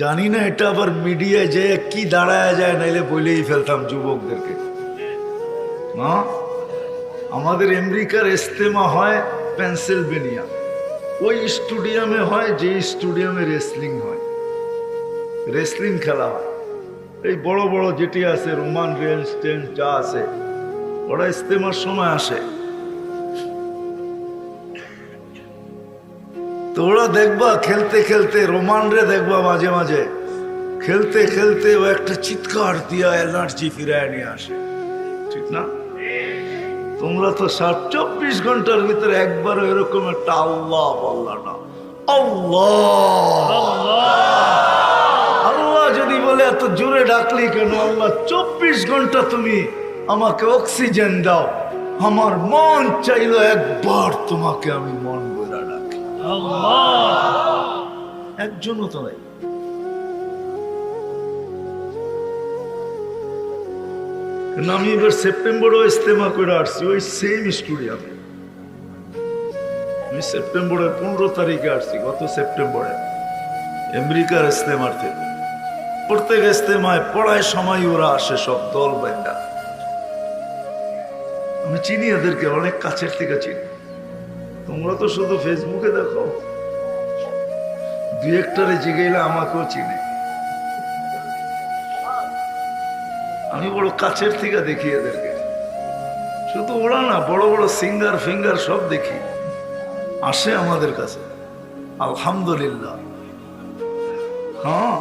জানি না এটা আবার মিডিয়ায় যে কি দাঁড়ায় যায়, নাইলে বলেই ফেলতাম যুবকদেরকে। না, আমাদের আমেরিকার ইস্তেমা হয় পেনসিলভেনিয়া, ওই স্টেডিয়ামে হয় যে স্টেডিয়ামে রেসলিং হয়, রেসলিং খেলা হয়। এই বড় বড় যেটি আছে রোমান রেঞ্জ টেন্স যা আছে, ওরা ইস্তেমার সময় আসে। তো ওরা দেখবা খেলতে খেলতে, রোমানরে দেখবা মাঝে মাঝে খেলতে খেলতে ও একটা চিৎকার দিয়া এনার্জি ফিরায় নিয়ে আসে, ঠিক না? তোমরা তো 24 ঘন্টার ভিতরে একবারও এরকম একটা আল্লাহ বললা না। আল্লাহ আল্লাহ যদি বলে এত জোরে ডাকলি কেন? আল্লাহ 24 ঘন্টা তুমি আমাকে অক্সিজেন দাও, আমার মন চাইলো একবার তোমাকে আমি মন বইরা ডাকি। একজনও তো নাই। আমি এবার সেপ্টেম্বরও ইস্তেমা করে আসছি ওই সেম স্টুডিয়ামে। আমি সেপ্টেম্বরের 15 তারিখে আসছি, গত সেপ্টেম্বরে আমেরিকার ইস্তেমার থেকে। প্রত্যেক ইস্তেমায় পড়ায় সময় ওরা আসে, সব দল বেঁধা। আমি চিনি এদেরকে, অনেক কাছের থেকে চিনি। তোমরা তো শুধু ফেসবুকে দেখো, দুই একটারে জিগাইলে আমাকেও চিনি। আমি বড় কাছের থেকে দেখি এদেরকে, শুধু ওরা না, বড় বড় সিঙ্গার ফিঙ্গার সব দেখি, আসে আমাদের কাছে। আলহামদুলিল্লাহ। হ্যাঁ,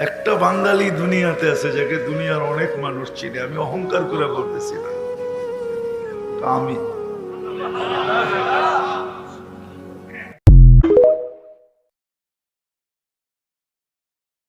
একটা বাঙালি দুনিয়াতে আছে যাকে দুনিয়ার অনেক মানুষ চিনে। আমি অহংকার করে বলতেছি না, আমি